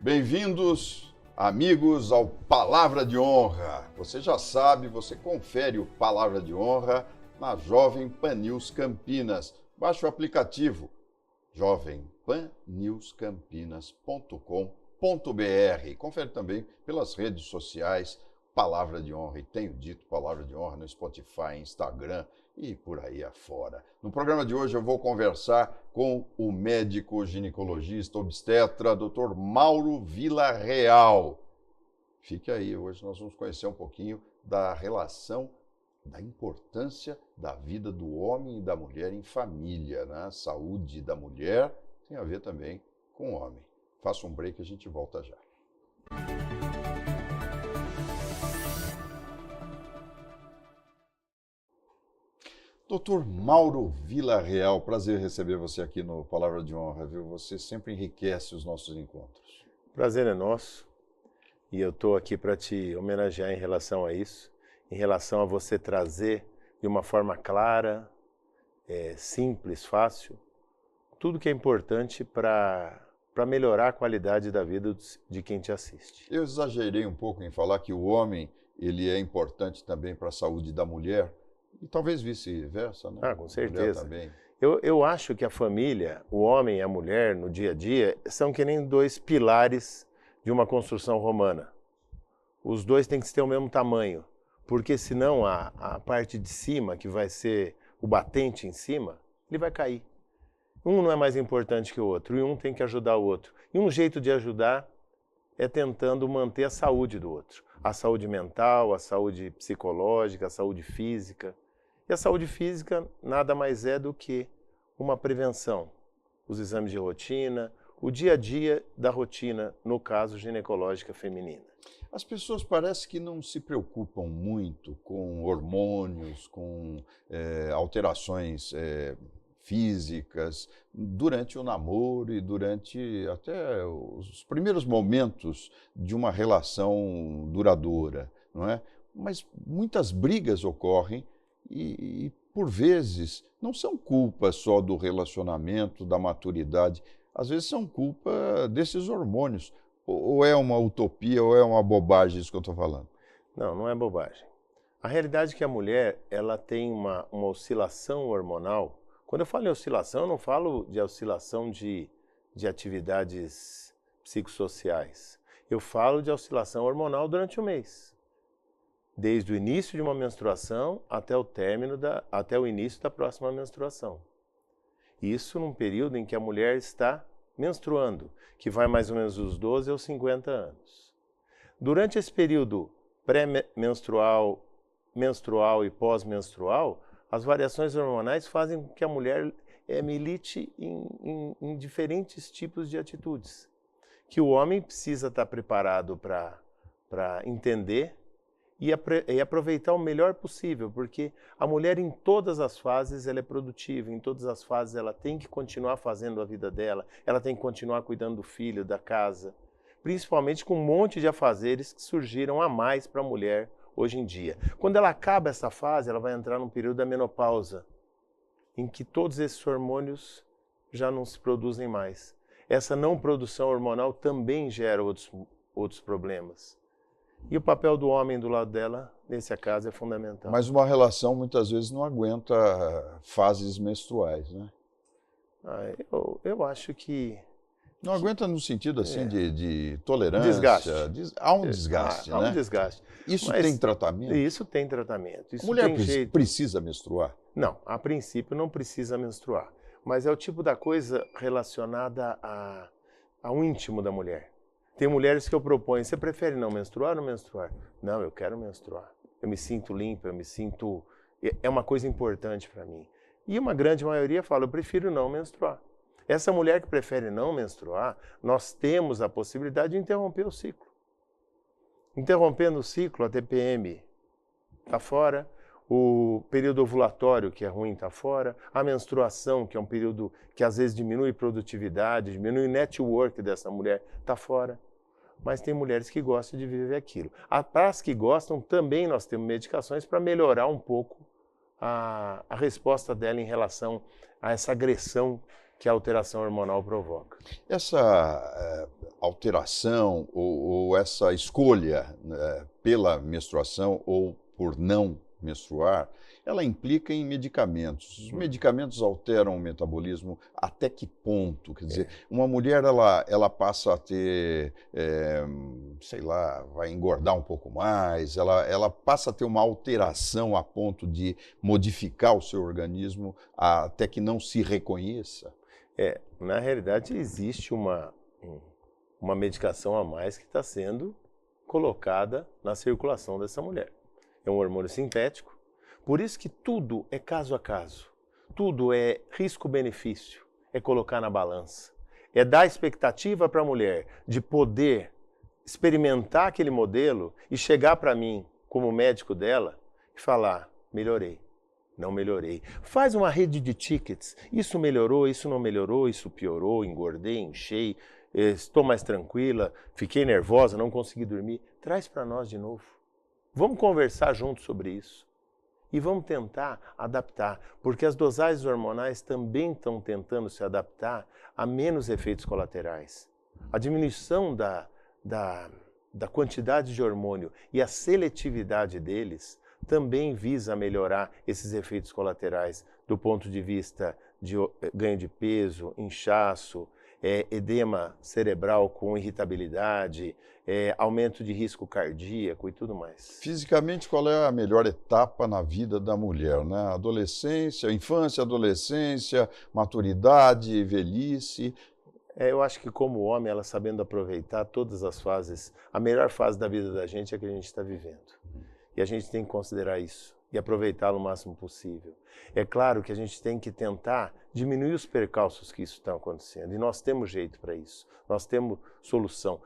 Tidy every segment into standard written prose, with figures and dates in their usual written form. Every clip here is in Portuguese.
Bem-vindos, amigos, ao Palavra de Honra. Você já sabe, você confere o Palavra de Honra na Jovem Pan News Campinas. Baixe o aplicativo jovempannewscampinas.com.br. Confere também pelas redes sociais Palavra de Honra. E tenho dito Palavra de Honra no Spotify, Instagram e por aí afora. No programa de hoje eu vou conversar com o médico ginecologista obstetra, Dr. Mauro Villarreal. Fique aí, hoje nós vamos conhecer um pouquinho da relação, da importância da vida do homem e da mulher em família, né? A saúde da mulher tem a ver também com o homem. Faça um break e a gente volta já. Doutor Mauro Villarreal, prazer receber você aqui no Palavra de Honra, viu? Você sempre enriquece os nossos encontros. Prazer é nosso e eu estou aqui para te homenagear em relação a isso, em relação a você trazer de uma forma clara, simples, fácil, tudo que é importante para melhorar a qualidade da vida de quem te assiste. Eu exagerei um pouco em falar que o homem ele é importante também para a saúde da mulher, e talvez vice-versa, né? Ah, com certeza. Também. Eu acho que a família, o homem e a mulher, no dia a dia, são que nem dois pilares de uma construção romana. Os dois têm que ter o mesmo tamanho, porque senão a parte de cima, que vai ser o batente em cima, ele vai cair. Um não é mais importante que o outro, e um tem que ajudar o outro. E um jeito de ajudar é tentando manter a saúde do outro. A saúde mental, a saúde psicológica, a saúde física. E a saúde física nada mais é do que uma prevenção. Os exames de rotina, o dia a dia da rotina, no caso ginecológica feminina. As pessoas parecem que não se preocupam muito com hormônios, com alterações físicas durante o namoro e durante até os primeiros momentos de uma relação duradoura, não é? Mas muitas brigas ocorrem e por vezes, não são culpa só do relacionamento, da maturidade, às vezes são culpa desses hormônios. Ou é uma utopia ou é uma bobagem isso que eu estou falando? Não, não é bobagem. A realidade é que a mulher ela tem uma oscilação hormonal. Quando eu falo em oscilação, eu não falo de oscilação de atividades psicossociais. Eu falo de oscilação hormonal durante o mês. Desde o início de uma menstruação até o início da próxima menstruação. Isso num período em que a mulher está menstruando, que vai mais ou menos dos 12 aos 50 anos. Durante esse período pré-menstrual, menstrual e pós-menstrual, as variações hormonais fazem com que a mulher milite em diferentes tipos de atitudes, que o homem precisa estar preparado para entender e aproveitar o melhor possível, porque a mulher em todas as fases ela é produtiva, em todas as fases ela tem que continuar fazendo a vida dela, ela tem que continuar cuidando do filho, da casa, principalmente com um monte de afazeres que surgiram a mais para a mulher hoje em dia. Quando ela acaba essa fase, ela vai entrar num período da menopausa, em que todos esses hormônios já não se produzem mais. Essa não produção hormonal também gera outros problemas. E o papel do homem do lado dela, nesse caso, é fundamental. Mas uma relação muitas vezes não aguenta fases menstruais, né? Eu acho que... Não aguenta no sentido assim de tolerância. Desgaste. Há um desgaste, né? Há um desgaste. Isso tem tratamento? Isso tem tratamento. Isso a mulher tem jeito. precisa menstruar? Não, a princípio não precisa menstruar. Mas é o tipo da coisa relacionada ao íntimo da mulher. Tem mulheres que eu proponho, você prefere não menstruar ou não menstruar? Não, eu quero menstruar. Eu me sinto limpa, é uma coisa importante para mim. E uma grande maioria fala, eu prefiro não menstruar. Essa mulher que prefere não menstruar, nós temos a possibilidade de interromper o ciclo. Interrompendo o ciclo, a TPM está fora, o período ovulatório, que é ruim, está fora, a menstruação, que é um período que às vezes diminui produtividade, diminui o network dessa mulher, está fora. Mas tem mulheres que gostam de viver aquilo. Para as que gostam, também nós temos medicações para melhorar um pouco a resposta dela em relação a essa agressão que a alteração hormonal provoca. alteração ou essa escolha, né, pela menstruação ou por não menstruar, ela implica em medicamentos. Os medicamentos alteram o metabolismo até que ponto? Quer dizer, uma mulher ela passa a ter, sei lá, vai engordar um pouco mais, ela passa a ter uma alteração a ponto de modificar o seu organismo até que não se reconheça? Na realidade existe uma medicação a mais que está sendo colocada na circulação dessa mulher. É um hormônio sintético, por isso que tudo é caso a caso, tudo é risco-benefício, é colocar na balança, é dar expectativa para a mulher de poder experimentar aquele modelo e chegar para mim, como médico dela, e falar, melhorei, não melhorei. Faz uma rede de tickets, isso melhorou, isso não melhorou, isso piorou, engordei, inchei, estou mais tranquila, fiquei nervosa, não consegui dormir. Traz para nós de novo. Vamos conversar juntos sobre isso. E vamos tentar adaptar, porque as dosagens hormonais também estão tentando se adaptar a menos efeitos colaterais. A diminuição da quantidade de hormônio e a seletividade deles também visa melhorar esses efeitos colaterais do ponto de vista de ganho de peso, inchaço, edema cerebral com irritabilidade, aumento de risco cardíaco e tudo mais. Fisicamente, qual é a melhor etapa na vida da mulher, né? Adolescência, infância, adolescência, maturidade, velhice. Eu acho que como homem, ela sabendo aproveitar todas as fases, a melhor fase da vida da gente é a que a gente está vivendo. E a gente tem que considerar isso e aproveitá-lo o máximo possível. É claro que a gente tem que tentar diminuir os percalços que isso está acontecendo. E nós temos jeito para isso. Nós temos solução.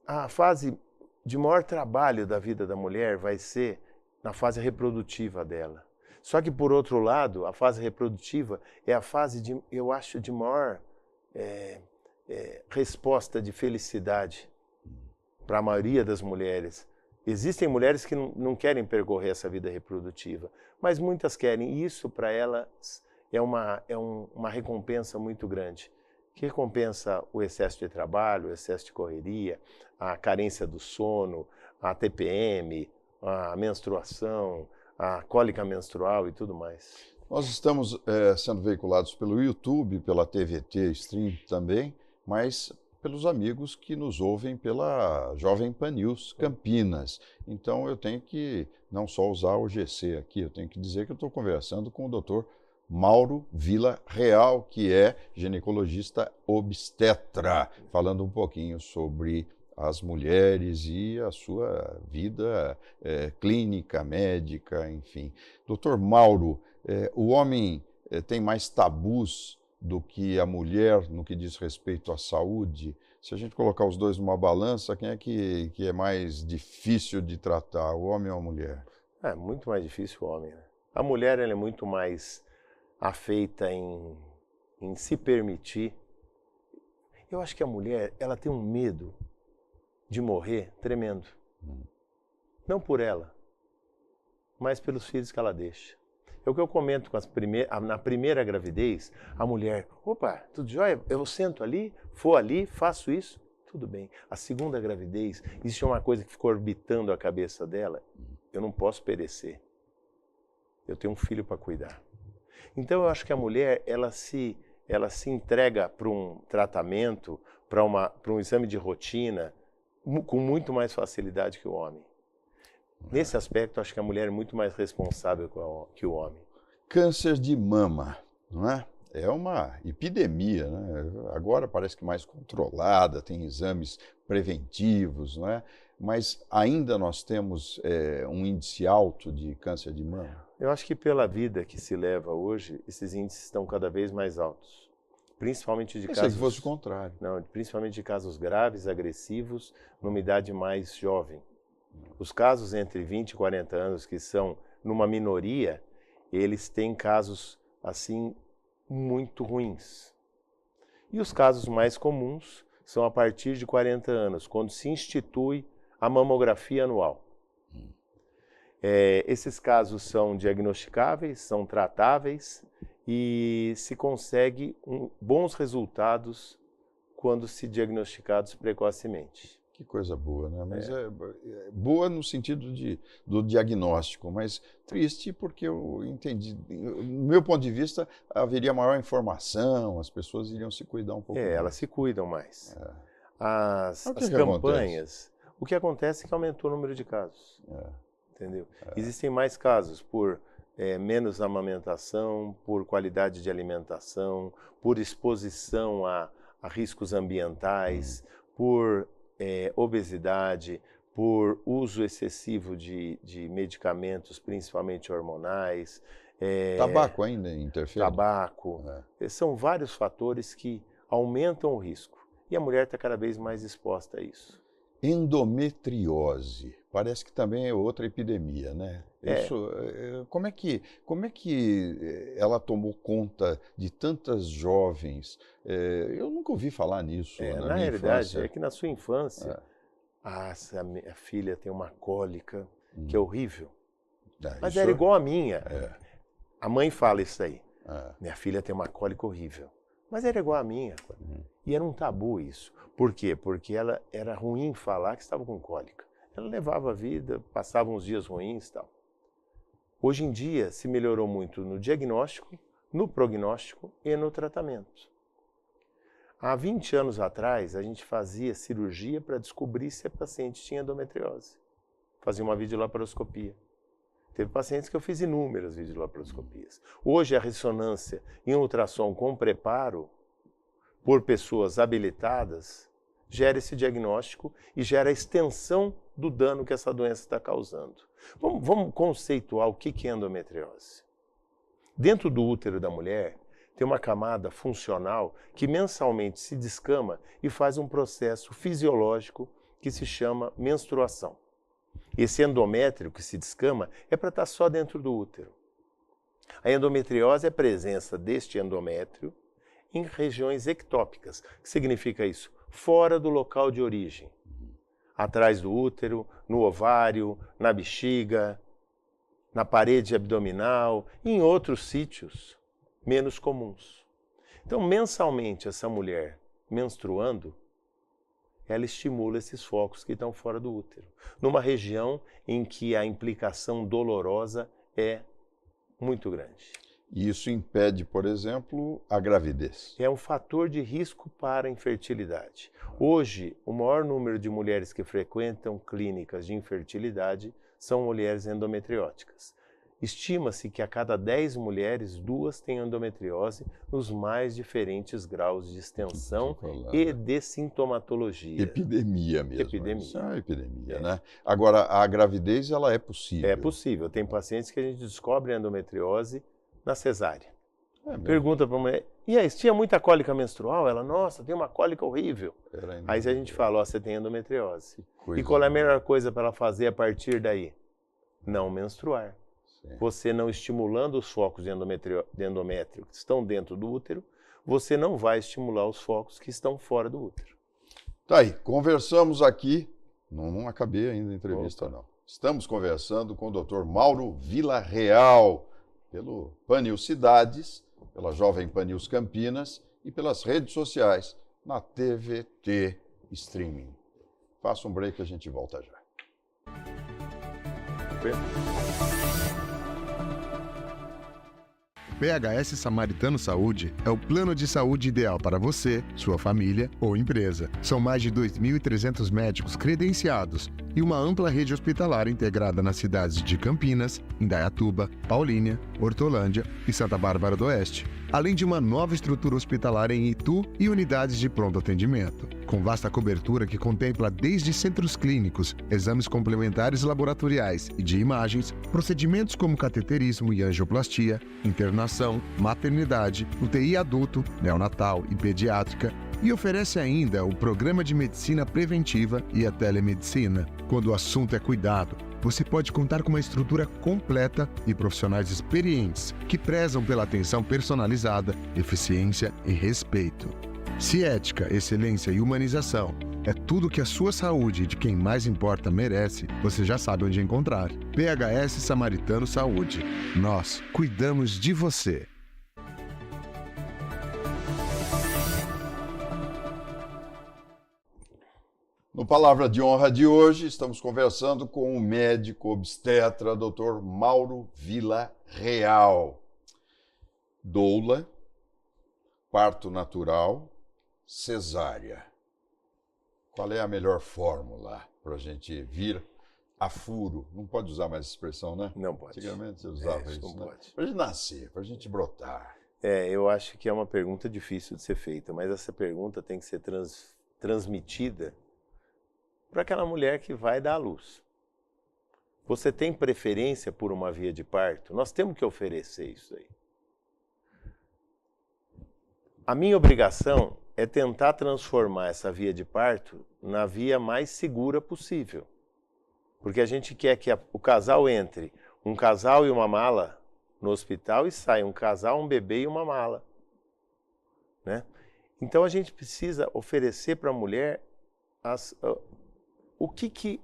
A fase de maior trabalho da vida da mulher vai ser na fase reprodutiva dela. Só que, por outro lado, a fase reprodutiva é a fase, eu acho, de maior resposta de felicidade para a maioria das mulheres. Existem mulheres que não querem percorrer essa vida reprodutiva, mas muitas querem. E isso, para elas, é uma recompensa muito grande, que recompensa o excesso de trabalho, o excesso de correria, a carência do sono, a TPM, a menstruação, a cólica menstrual e tudo mais. Nós estamos sendo veiculados pelo YouTube, pela TVT Stream também, mas pelos amigos que nos ouvem pela Jovem Pan News Campinas. Então eu tenho que não só usar o GC aqui, eu tenho que dizer que eu estou conversando com o Dr. Mauro Vila Real, que é ginecologista obstetra, falando um pouquinho sobre as mulheres e a sua vida clínica, médica, enfim. Doutor Mauro, o homem tem mais tabus do que a mulher no que diz respeito à saúde? Se a gente colocar os dois numa balança, quem é que é mais difícil de tratar, o homem ou a mulher? É muito mais difícil o homem, né? A mulher ela é muito mais afeita em se permitir. Eu acho que a mulher ela tem um medo de morrer tremendo. Não por ela, mas pelos filhos que ela deixa. É o que eu comento na primeira gravidez, a mulher, opa, tudo jóia? Eu sento ali, vou ali, faço isso, tudo bem. A segunda gravidez, existe uma coisa que ficou orbitando a cabeça dela, eu não posso perecer. Eu tenho um filho para cuidar. Então eu acho que a mulher, ela se entrega para um tratamento, para um exame de rotina, com muito mais facilidade que o homem. Nesse aspecto, acho que a mulher é muito mais responsável que o homem. Câncer de mama, não é? É uma epidemia, né? Agora parece que mais controlada, tem exames preventivos, não é? Mas ainda nós temos um índice alto de câncer de mama? Eu acho que pela vida que se leva hoje, esses índices estão cada vez mais altos. Principalmente de casos... que fosse o contrário. Não, principalmente de casos graves, agressivos, numa idade mais jovem. Os casos entre 20 e 40 anos, que são numa minoria, eles têm casos, assim, muito ruins. E os casos mais comuns são a partir de 40 anos, quando se institui a mamografia anual. Esses casos são diagnosticáveis, são tratáveis e se consegue bons resultados quando se diagnosticados precocemente. Que coisa boa, né? Mas é boa no sentido do diagnóstico, mas triste porque eu entendi, do meu ponto de vista, haveria maior informação, as pessoas iriam se cuidar um pouco mais. Elas se cuidam mais. As O que campanhas, o que acontece é que aumentou o número de casos, entendeu? Existem mais casos por menos amamentação, por qualidade de alimentação, por exposição a riscos ambientais, por obesidade, por uso excessivo de medicamentos, principalmente hormonais. Tabaco ainda interfere? Tabaco. São vários fatores que aumentam o risco. E a mulher está cada vez mais exposta a isso. Endometriose, parece que também é outra epidemia, né? Isso, como é que ela tomou conta de tantas jovens? Eu nunca ouvi falar nisso na minha realidade, infância. é que na sua infância, a minha filha tem uma cólica que é horrível. Mas isso era igual a minha. A mãe fala isso aí. Minha filha tem uma cólica horrível. Mas era igual a minha. E era um tabu isso. Por quê? Porque ela era ruim falar que estava com cólica. Ela levava a vida, passava uns dias ruins e tal. Hoje em dia se melhorou muito no diagnóstico, no prognóstico e no tratamento. Há 20 anos atrás, a gente fazia cirurgia para descobrir se a paciente tinha endometriose. Fazia uma videolaparoscopia. Teve pacientes que eu fiz inúmeras videolaparoscopias. Hoje a ressonância em ultrassom com preparo, por pessoas habilitadas, gera esse diagnóstico e gera a extensão do dano que essa doença está causando. Vamos conceituar o que é endometriose. Dentro do útero da mulher, tem uma camada funcional que mensalmente se descama e faz um processo fisiológico que se chama menstruação. Esse endométrio que se descama é para estar só dentro do útero. A endometriose é a presença deste endométrio em regiões ectópicas. O que significa isso? Fora do local de origem. Atrás do útero, no ovário, na bexiga, na parede abdominal e em outros sítios menos comuns. Então, mensalmente, essa mulher menstruando, ela estimula esses focos que estão fora do útero, numa região em que a implicação dolorosa é muito grande. E isso impede, por exemplo, a gravidez. É um fator de risco para a infertilidade. Hoje, o maior número de mulheres que frequentam clínicas de infertilidade são mulheres endometrióticas. Estima-se que a cada 10 mulheres, 2 têm endometriose nos mais diferentes graus de extensão e de sintomatologia. Epidemia mesmo. Epidemia. Isso é uma epidemia, né? Agora, a gravidez, ela é possível. É possível. Tem pacientes que a gente descobre a endometriose na cesárea. Pergunta para a mulher, e aí, tinha muita cólica menstrual? Ela, nossa, tem uma cólica horrível. Aí a gente fala, você tem endometriose. E qual é a melhor coisa para ela fazer a partir daí? Não menstruar. Você não estimulando os focos de endométrio que estão dentro do útero, você não vai estimular os focos que estão fora do útero. Tá aí, conversamos aqui, não acabei ainda a entrevista não. Estamos conversando com o Dr. Mauro Villarreal, pelo Pan-News Cidades, pela Jovem Pan-News Campinas e pelas redes sociais, na TVT Streaming. Faça um break e a gente volta já. PHS Samaritano Saúde é o plano de saúde ideal para você, sua família ou empresa. São mais de 2.300 médicos credenciados e uma ampla rede hospitalar integrada nas cidades de Campinas, Indaiatuba, Paulínia, Hortolândia e Santa Bárbara do Oeste, além de uma nova estrutura hospitalar em Itu e unidades de pronto atendimento, com vasta cobertura que contempla desde centros clínicos, exames complementares laboratoriais e de imagens, procedimentos como cateterismo e angioplastia, internação, maternidade, UTI adulto, neonatal e pediátrica, e oferece ainda o programa de medicina preventiva e a telemedicina. Quando o assunto é cuidado, você pode contar com uma estrutura completa e profissionais experientes que prezam pela atenção personalizada, eficiência e respeito. Se ética, excelência e humanização é tudo que a sua saúde e de quem mais importa merece, você já sabe onde encontrar. PHS Samaritano Saúde. Nós cuidamos de você. No Palavra de Honra de hoje, estamos conversando com o médico obstetra, Dr. Mauro Villarreal. Doula, parto natural, cesárea. Qual é a melhor fórmula para a gente vir a furo? Não pode usar mais essa expressão, né? Não pode. Antigamente você usava isso, não né? pode. Para a gente nascer, para a gente brotar. Eu acho que é uma pergunta difícil de ser feita, mas essa pergunta tem que ser transmitida para aquela mulher que vai dar à luz. Você tem preferência por uma via de parto? Nós temos que oferecer isso aí. A minha obrigação é tentar transformar essa via de parto na via mais segura possível. Porque a gente quer que o casal entre, um casal e uma mala no hospital, e saia um casal, um bebê e uma mala. Né? Então a gente precisa oferecer para a mulher o que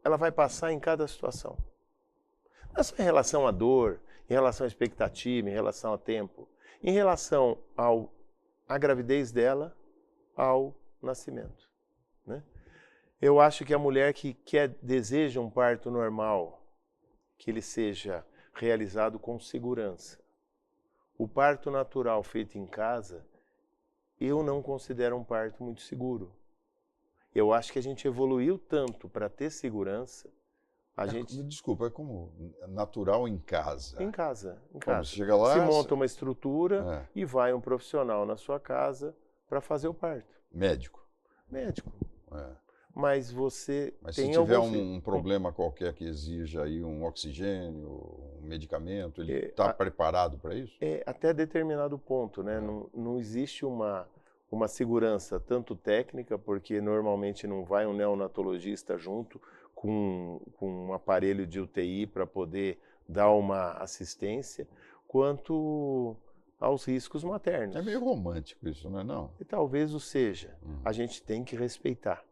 ela vai passar em cada situação. Não é só em relação à dor, em relação à expectativa, em relação ao tempo, em relação à gravidez dela, ao nascimento. Né? Eu acho que a mulher que deseja um parto normal, que ele seja realizado com segurança. O parto natural feito em casa, eu não considero um parto muito seguro. Eu acho que a gente evoluiu tanto para ter segurança. Desculpa, é como natural em casa? Em casa. Como você chega lá, se monta uma estrutura e vai um profissional na sua casa para fazer o parto. Médico? Médico. É. Mas você tem se tiver um problema qualquer que exija aí um oxigênio, um medicamento, ele está preparado para isso? Até determinado ponto, né? Não existe uma segurança tanto técnica, porque normalmente não vai um neonatologista junto com um aparelho de UTI para poder dar uma assistência, quanto aos riscos maternos. É meio romântico isso, não é não? E talvez o seja. A gente tem que respeitar.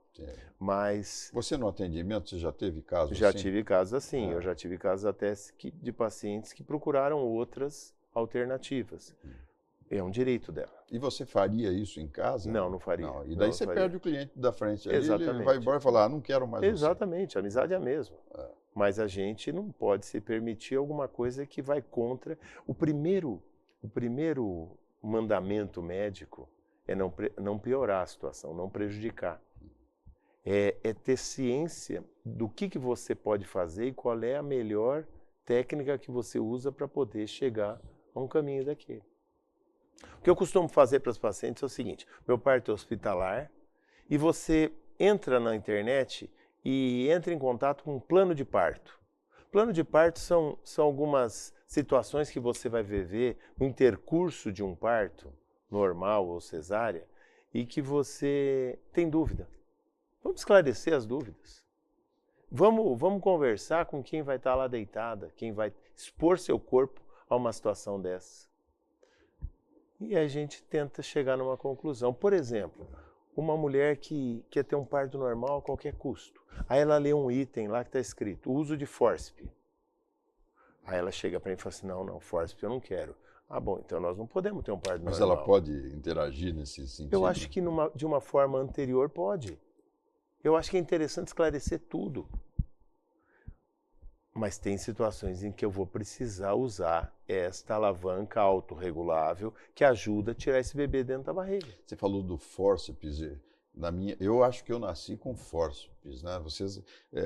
Mas você no atendimento, você já teve casos assim? Já tive casos assim. Eu já tive casos até de pacientes que procuraram outras alternativas. É um direito dela. E você faria isso em casa? Não faria. Não. E daí você perde o cliente da frente. Exatamente. Ele vai embora e falar, não quero mais Exatamente, você. A amizade é a mesma. Mas a gente não pode se permitir alguma coisa que vai contra. O primeiro mandamento médico é não piorar a situação, não prejudicar. É ter ciência do que você pode fazer e qual é a melhor técnica que você usa para poder chegar a um caminho daquele. O que eu costumo fazer para os pacientes é o seguinte: meu parto é hospitalar, e você entra na internet e entra em contato com um plano de parto. Plano de parto são algumas situações que você vai viver no intercurso de um parto, normal ou cesárea, e que você tem dúvida. Vamos esclarecer as dúvidas. Vamos conversar com quem vai estar lá deitada, quem vai expor seu corpo a uma situação dessa. E a gente tenta chegar numa conclusão. Por exemplo, uma mulher que quer ter um parto normal a qualquer custo. Aí ela lê um item lá que está escrito, uso de fórceps. Aí ela chega para mim e fala assim, não, fórceps eu não quero. Ah, bom, então nós não podemos ter um parto normal. Mas ela pode interagir nesse sentido? Eu acho que de uma forma anterior pode. Eu acho que é interessante esclarecer tudo. Mas tem situações em que eu vou precisar usar esta alavanca autorregulável que ajuda a tirar esse bebê dentro da barriga. Você falou do fórceps. Eu acho que eu nasci com fórceps, né?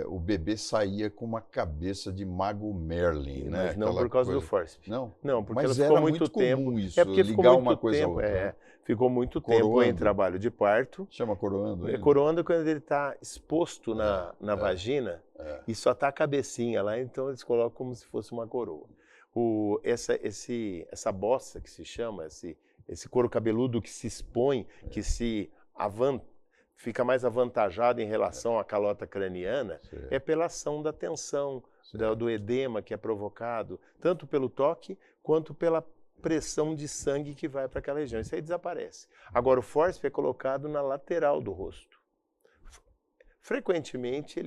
O bebê saía com uma cabeça de Mago Merlin, né? Mas não por causa do fórceps. Não? Não, porque mas ela ficou era muito tempo. Comum isso, porque ligar ficou uma muito coisa tempo, a outra. Ficou muito Coroando. tempo em trabalho de parto. Chama coroando. Coroando quando ele está exposto na vagina e só está a cabecinha lá, então eles colocam como se fosse uma coroa. Essa bossa que se chama, esse couro cabeludo que se expõe, que fica mais avantajado em relação à calota craniana, é pela ação da tensão, do edema que é provocado, tanto pelo toque quanto pela pressão de sangue que vai para aquela região. Isso aí desaparece. Agora, o fórceps é colocado na lateral do rosto. Frequentemente,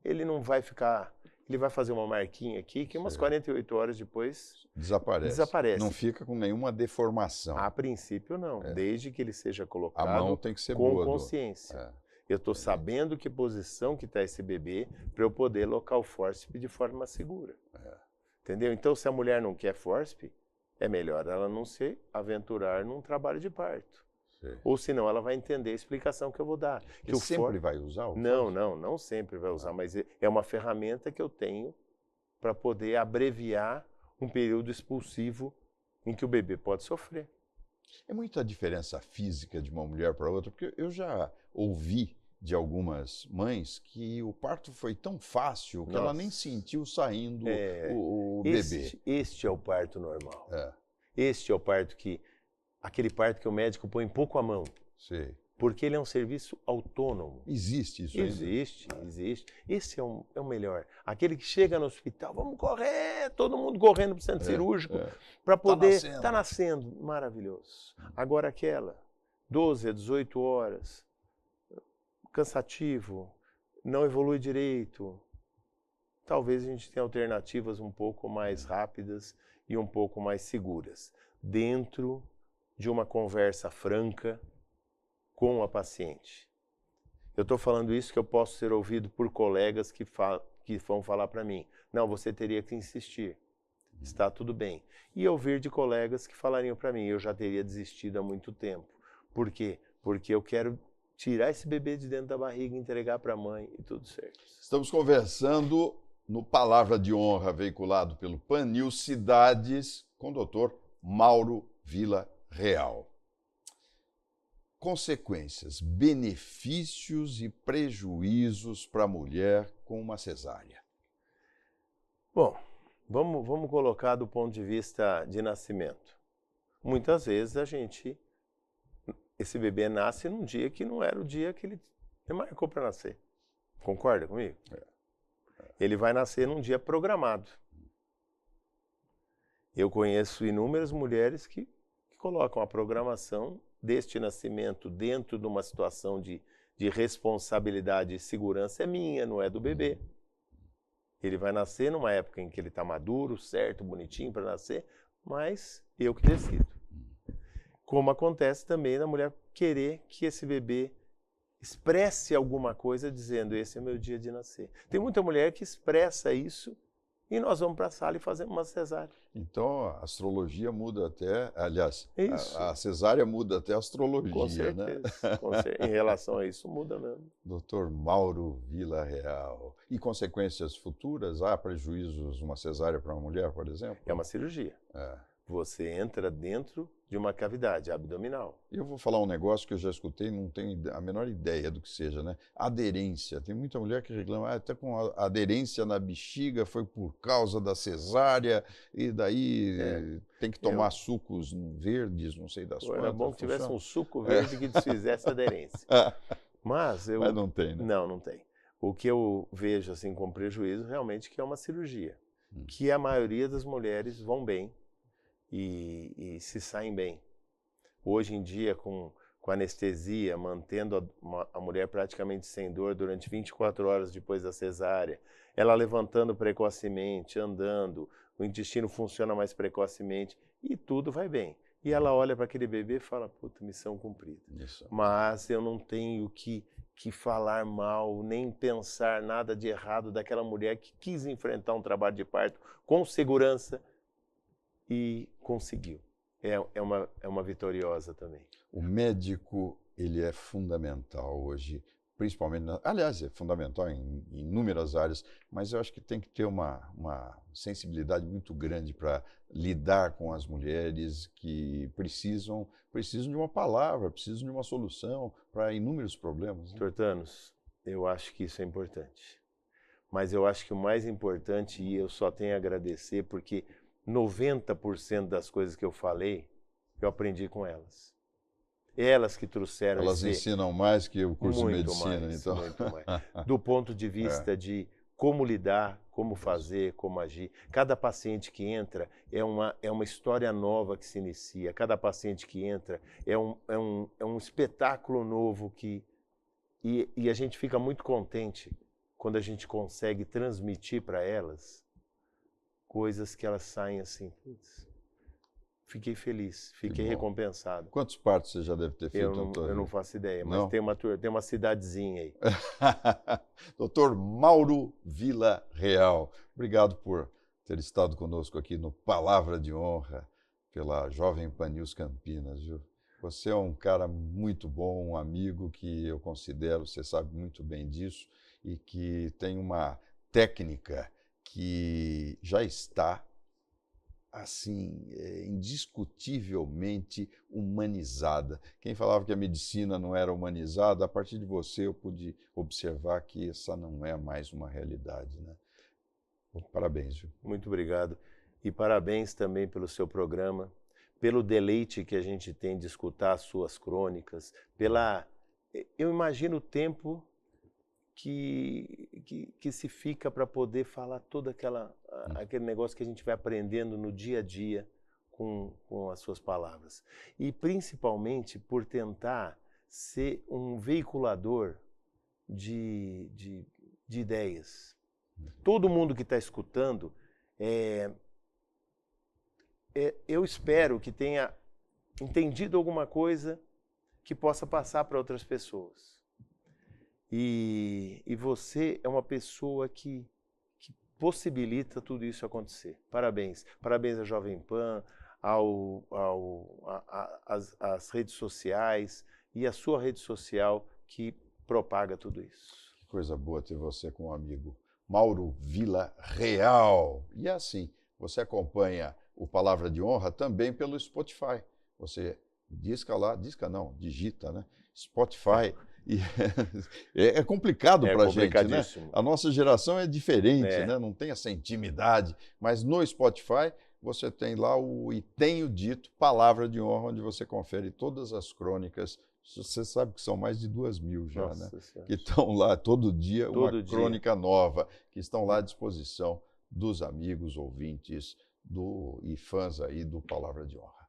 ele não vai ficar... Ele vai fazer uma marquinha aqui que umas 48 horas depois desaparece. Não fica com nenhuma deformação. A princípio, não. Desde que ele seja colocado a mão tem que ser com boa, consciência. Eu estou sabendo que posição que está esse bebê para eu poder alocar o fórceps de forma segura. Entendeu? Então, se a mulher não quer fórceps, é melhor ela não se aventurar num trabalho de parto. Sim. Ou senão ela vai entender a explicação que eu vou dar. Que sempre vai usar o fórceps? Não sempre vai usar, mas é uma ferramenta que eu tenho para poder abreviar um período expulsivo em que o bebê pode sofrer. É muita diferença física de uma mulher para outra, porque eu já ouvi de algumas mães que o parto foi tão fácil que ela nem sentiu saindo o bebê. Este é o parto normal. É. Este é o parto aquele parto que o médico põe pouco a mão. Sei. Porque ele é um serviço autônomo. Existe isso Existe. Esse é o melhor. Aquele que chega no hospital, vamos correr, todo mundo correndo para o centro cirúrgico para poder... Está nascendo. Maravilhoso. Agora aquela, 12 a 18 horas, cansativo, não evolui direito. Talvez a gente tenha alternativas um pouco mais rápidas e um pouco mais seguras, dentro de uma conversa franca com a paciente. Eu estou falando isso que eu posso ser ouvido por colegas que vão falar para mim, não, você teria que insistir, está tudo bem. E ouvir de colegas que falariam para mim, eu já teria desistido há muito tempo. Por quê? Porque eu quero tirar esse bebê de dentro da barriga, entregar para a mãe e tudo certo. Estamos conversando no Palavra de Honra, veiculado pelo Pan News Cidades, com o Dr. Mauro Villarreal. Consequências, benefícios e prejuízos para a mulher com uma cesárea. Bom, vamos colocar do ponto de vista de nascimento. Muitas vezes esse bebê nasce num dia que não era o dia que ele marcou para nascer. Concorda comigo? Ele vai nascer num dia programado. Eu conheço inúmeras mulheres que colocam a programação deste nascimento dentro de uma situação de responsabilidade e segurança é minha, não é do bebê. Ele vai nascer numa época em que ele está maduro, certo, bonitinho para nascer, mas eu que decido. Como acontece também na mulher querer que esse bebê expresse alguma coisa dizendo, esse é o meu dia de nascer. Tem muita mulher que expressa isso e nós vamos para a sala e fazemos uma cesárea. Então, a astrologia muda até, aliás, isso. A cesárea muda até a astrologia, com certeza, né? Com certeza. Em relação a isso, muda mesmo. Dr. Mauro Villarreal. E consequências futuras? Há prejuízos uma cesárea para uma mulher, por exemplo? É uma cirurgia. Você entra dentro de uma cavidade abdominal. Eu vou falar um negócio que eu já escutei, não tenho a menor ideia do que seja, né? Aderência. Tem muita mulher que reclama, até com aderência na bexiga foi por causa da cesárea, e daí tem que tomar sucos verdes, não sei das quantas. Era bom que tivesse um suco verde que desfizesse a aderência. Mas não tem, né? Não tem. O que eu vejo assim como prejuízo realmente que é uma cirurgia, que a maioria das mulheres vão bem, e se saem bem. Hoje em dia, com anestesia, mantendo a mulher praticamente sem dor durante 24 horas depois da cesárea, ela levantando precocemente, andando, o intestino funciona mais precocemente e tudo vai bem. E ela olha para aquele bebê e fala, puta, missão cumprida. Isso. Mas eu não tenho que falar mal, nem pensar nada de errado daquela mulher que quis enfrentar um trabalho de parto com segurança, e conseguiu. É uma vitoriosa também. O médico, ele é fundamental hoje, principalmente, aliás, é fundamental em inúmeras áreas, mas eu acho que tem que ter uma sensibilidade muito grande para lidar com as mulheres que precisam de uma palavra, precisam de uma solução para inúmeros problemas. Né? Tortanos, eu acho que isso é importante. Mas eu acho que o mais importante, e eu só tenho a agradecer, porque 90% das coisas que eu falei, eu aprendi com elas. Elas que trouxeram Elas ensinam mais que o curso de medicina, então. Muito mais. Do ponto de vista de como lidar, como fazer, como agir. Cada paciente que entra é uma história nova que se inicia. Cada paciente que entra é um espetáculo novo e a gente fica muito contente quando a gente consegue transmitir para elas coisas que elas saem assim, putz, fiquei feliz, fiquei bom. recompensado. Quantos partos você já deve ter feito? Eu não faço ideia, mas Não? tem uma cidadezinha aí. Dr. Mauro Villarreal, obrigado por ter estado conosco aqui no Palavra de Honra, pela Jovem Pan News Campinas, viu? Você é um cara muito bom, um amigo que eu considero, você sabe muito bem disso, e que tem uma técnica que já está, assim, indiscutivelmente humanizada. Quem falava que a medicina não era humanizada, a partir de você eu pude observar que essa não é mais uma realidade, né? Parabéns, viu? Muito obrigado. E parabéns também pelo seu programa, pelo deleite que a gente tem de escutar as suas crônicas, eu imagino o tempo que se fica para poder falar todo aquele negócio que a gente vai aprendendo no dia a dia com as suas palavras. E principalmente por tentar ser um veiculador de ideias. Todo mundo que está escutando, eu espero que tenha entendido alguma coisa que possa passar para outras pessoas. E você é uma pessoa que possibilita tudo isso acontecer. Parabéns. Parabéns à Jovem Pan, às redes sociais e à sua rede social que propaga tudo isso. Que coisa boa ter você como amigo. Mauro Villarreal. E assim, você acompanha o Palavra de Honra também pelo Spotify. Você digita, né? Spotify. E é complicado para a gente, né? A nossa geração é diferente, né? Não tem essa intimidade. Mas no Spotify você tem lá o E Tenho Dito, Palavra de Honra, onde você confere todas as crônicas. Você sabe que são mais de 2.000 já, Nossa, né? Senhora. Que estão lá todo dia, crônica nova, que estão lá à disposição dos amigos, ouvintes e fãs aí do Palavra de Honra.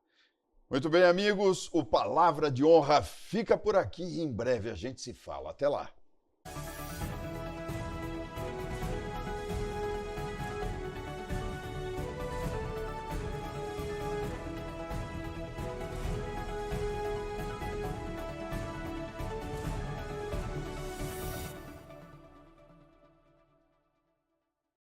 Muito bem, amigos, o Palavra de Honra fica por aqui e em breve a gente se fala. Até lá.